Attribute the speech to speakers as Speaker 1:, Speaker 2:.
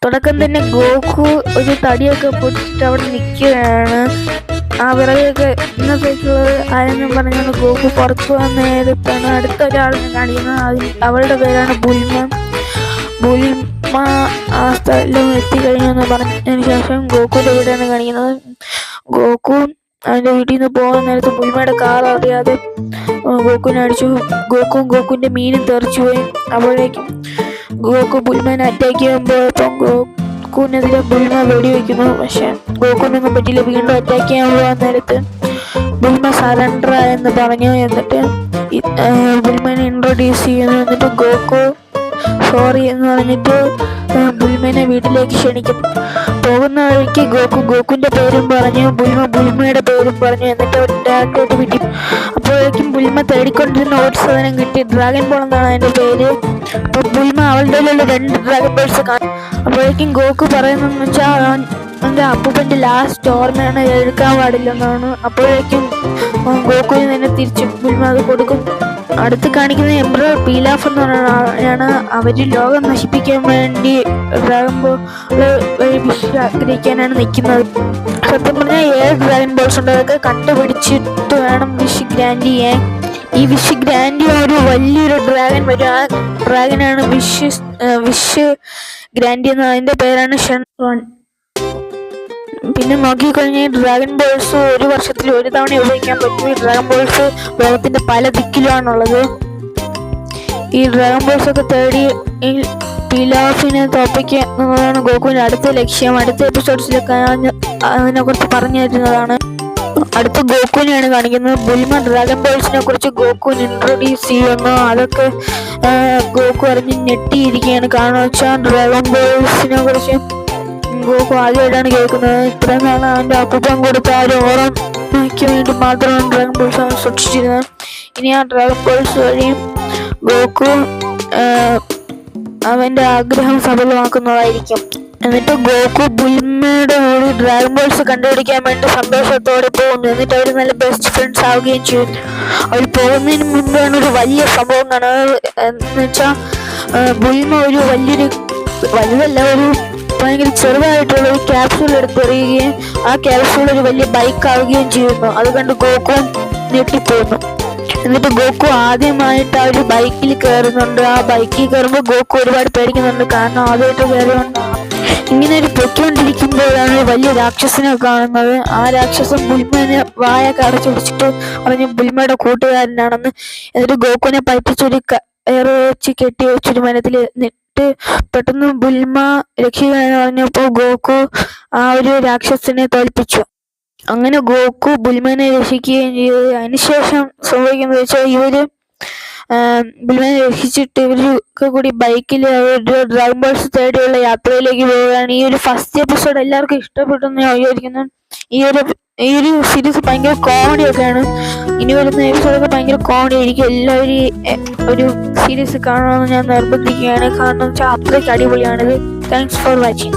Speaker 1: തുടക്കം തന്നെ ഗോകു ഒരു തടിയൊക്കെ പൊട്ടിച്ചിട്ട് അവിടെ നിൽക്കുകയാണ്. ആ വിറകൊക്കെ ഇന്നത്തേക്കുള്ളത് ആരെന്നും പറഞ്ഞാണ് ഗോകു പുറത്തു വന്ന നേരത്താണ് അടുത്ത ഒരാളിനെ കാണിക്കുന്നത്. അവളുടെ പേരാണ് ബുൽമ. ബുൽമ ആ സ്ഥലം എത്തിക്കഴിഞ്ഞെന്ന് പറഞ്ഞതിന് ശേഷം ഗോകുവിൻ്റെ വീടാണ് കാണിക്കുന്നത്. ഗോകു അവൻ്റെ വീട്ടിൽ നിന്ന് പോകുന്ന നേരത്ത് ബുൽമയുടെ കാർ അറിയാതെ ഗോകുവിനെ അടിച്ചു. ഗോകുവിൻ്റെ മീനും തെറിച്ചു പോയി. അപ്പോഴേക്കും ഗോകു ബുൽമനെ അറ്റാക്ക് ചെയ്യാൻ പോയപ്പോൾ ഗോകുവിനെതിരെ ബുൽമ വെടിവെക്കുന്നു. പക്ഷെ ഗോകുവിനൊന്നും പറ്റില്ല. വീണ്ടും അറ്റാക്ക് ചെയ്യാൻ പോകാൻ നേരത്ത് ബുൽമ സറണ്ടർ എന്ന് പറഞ്ഞു. എന്നിട്ട് ബുൽമനെ ഇൻട്രൊഡ്യൂസ് ചെയ്യുന്നു. എന്നിട്ട് ഗോകു സോറി എന്ന് പറഞ്ഞിട്ട് ബുൽമനെ വീട്ടിലേക്ക് ക്ഷണിക്കും. പോകുന്ന വഴിക്ക് ഗോകുവിൻ്റെ പേരും പറഞ്ഞു, ബുൽമയുടെ പേരും പറഞ്ഞു. എന്നിട്ട് അവർ ഡയറക്റ്റായിട്ട് വിട്ടു. അപ്പോഴേക്കും ബുൽമ തേടിക്കൊണ്ടിരുന്ന ഒരു സാധനം കിട്ടി. ഡ്രാഗൺ ബോൾ എന്നാണ് അതിൻ്റെ പേര്. അപ്പോൾ ബുൽമ അവളുടെ 2 ഡ്രാഗൺ ബോൾസ് കാണും. അപ്പോഴേക്കും ഗോകു പറയുന്നതെന്ന് വെച്ചാൽ എൻ്റെ അപ്പൂപ്പൻ്റെ ലാസ്റ്റ് ഓർമ്മയാണ്, എടുക്കാൻ പാടില്ലെന്നാണ്. അപ്പോഴേക്കും ഗോകുവിന് തന്നെ തിരിച്ചു ബുൽമ അത് കൊടുക്കും. അടുത്ത് കാണിക്കുന്ന എംപറർ പീലാഫ് എന്ന് പറഞ്ഞാണ്. അവർ ലോകം നശിപ്പിക്കാൻ വേണ്ടി ഡ്രാഗൺ ബോൾ വിഷ് ആഗ്രഹിക്കാനാണ് നിൽക്കുന്നത്. സത്യം പറഞ്ഞാൽ 7 ഡ്രാഗൺ ബോൾസ് ഉണ്ട്. അതൊക്കെ കണ്ടുപിടിച്ചിട്ട് വേണം വിഷ് ഗ്രാൻഡ് ചെയ്യാൻ. ഈ വിഷ് ഗ്രാൻഡ് ഒരു വലിയൊരു ഡ്രാഗൺ വരും. ആ ഡ്രാഗനാണ് വിഷ് ഗ്രാൻഡ് ചെയ്യുന്നത്. അതിൻ്റെ പേരാണ് ഷെൻറോൺ. പിന്നെ നോക്കിക്കഴിഞ്ഞാൽ ഡ്രാഗൺ ബോൾസ് 1 വർഷത്തിൽ 1 തവണ ഉപയോഗിക്കാൻ പറ്റും. ഈ ഡ്രാഗൺ ബോൾസ് ലോകത്തിന്റെ പല ദിക്കിലുമാണുള്ളത്. ഈ ഡ്രാഗൺ ബോൾസ് ഒക്കെ തേടി പീലാഫിനെ തോപ്പിക്കുക എന്നതാണ് ഗോകുവിന്റെ അടുത്ത ലക്ഷ്യം. അടുത്ത എപ്പിസോഡ്സിലൊക്കെ അതിനെക്കുറിച്ച് പറഞ്ഞു തരുന്നതാണ്. അടുത്ത ഗോകുവിനെയാണ് കാണിക്കുന്നത്. ബുൽമ ഡ്രാഗൺ ബോൾസിനെ കുറിച്ച് ഗോകുവിന് ഇൻട്രൊഡ്യൂസ് ചെയ്യുന്നു. അതൊക്കെ ഗോകു അറിഞ്ഞ് ഞെട്ടിയിരിക്കുകയാണ്. കാരണം വെച്ചാൽ ഡ്രാഗൺ ബോൾസിനെ കുറിച്ച് ഗോകു ആദ്യമായിട്ടാണ് കേൾക്കുന്നത്. ഇത്രയും നാളെ അവൻ്റെ അപ്പൂപ്പൻ കൊടുത്ത ആ ഒരു ഓർമ്മയ്ക്ക് വേണ്ടി മാത്രമാണ് ഡ്രാഗൺ ബോൾസ് അവൻ സൂക്ഷിച്ചിരുന്നത്. ഇനി ആ ഡ്രാഗൺ ബോൾസ് വഴിയും ഗോകു അവൻ്റെ ആഗ്രഹം സഫലമാക്കുന്നതായിരിക്കും. എന്നിട്ട് ഗോകു ബുൽമയുടെ കൂടി ഡ്രാഗൺ ബോൾസ് കണ്ടുപിടിക്കാൻ വേണ്ടി സന്തോഷത്തോടെ പോകുന്നു. എന്നിട്ട് അവർ നല്ല ബെസ്റ്റ് ഫ്രണ്ട്സ് ആവുകയും ചെയ്യും. അവർ പോകുന്നതിന് മുൻപാണ് ഒരു വലിയ സംഭവം കാണുന്നത്. എന്ന് വെച്ചാൽ ബുൽമ ഒരു വലുതല്ല, ഒരു ഭയങ്കര ചെറുതായിട്ടുള്ള ഒരു ക്യാപ്സൂൾ എടുത്തെറിയുകയും ആ ക്യാപ്സൂൾ ഒരു വലിയ ബൈക്ക് ആവുകയും ചെയ്യുന്നു. അത് കണ്ട് ഗോകു ഞെട്ടിപ്പോകുന്നു. എന്നിട്ട് ഗോകു ആദ്യമായിട്ട് ആ ഒരു ബൈക്കിൽ കയറുന്നുണ്ട്. ആ ബൈക്കിൽ കയറുമ്പോൾ ഗോകു ഒരുപാട് പേടിക്കുന്നുണ്ട്. കാരണം ആദ്യമായിട്ട് കയറുന്നുണ്ട്. ഇങ്ങനെ ഒരു പൊയ്ക്കൊണ്ടിരിക്കുമ്പോഴാണ് വലിയ രാക്ഷസനെ കാണുന്നത്. ആ രാക്ഷസൻ ബുൽമനെ വായൊക്കെ അടച്ചുപിടിച്ചിട്ട് പറഞ്ഞ് ബുൽമയുടെ കൂട്ടുകാരനാണെന്ന്. എന്നിട്ട് ഗോകുവിനെ പറ്റിച്ചൊരു കയറ് വെച്ച് കെട്ടി വെച്ചൊരു മരത്തിൽ പെട്ടെന്ന് ബുൽമ രക്ഷിക്കാന്ന് പറഞ്ഞപ്പോൾ ഗോകു ആ ഒരു രാക്ഷസനെ തോൽപ്പിച്ചു. അങ്ങനെ ഗോകു ബുൽമനെ രക്ഷിക്കുകയും ചെയ്തു. അതിനുശേഷം സംഭവിക്കുന്നത് വെച്ചാൽ ബുൽമനെ രക്ഷിച്ചിട്ട് ഇവരൊക്കെ കൂടി ബൈക്കിൽ ഒരു ഡ്രാഗൺ ബോൾസ് തേടിയുള്ള യാത്രയിലേക്ക് പോവുകയാണ്. ഈ ഒരു ഫസ്റ്റ് എപ്പിസോഡ് എല്ലാവർക്കും ഇഷ്ടപ്പെട്ടെന്ന് ഞാൻ വിചാരിക്കുന്നു. ഈ ഒരു സീരീസ് ഭയങ്കര കോമഡി ഒക്കെയാണ്. ഇനി വരുന്ന എപ്പിസോഡൊക്കെ ഭയങ്കര കോമഡി ആയിരിക്കും. എല്ലാവരും ഒരു സീരീസ് കാണണമെന്ന് ഞാൻ നിർബന്ധിക്കുകയാണ്. കാരണം വെച്ചാൽ അത്രയ്ക്ക് അടിപൊളിയാണിത്. Thanks for watching.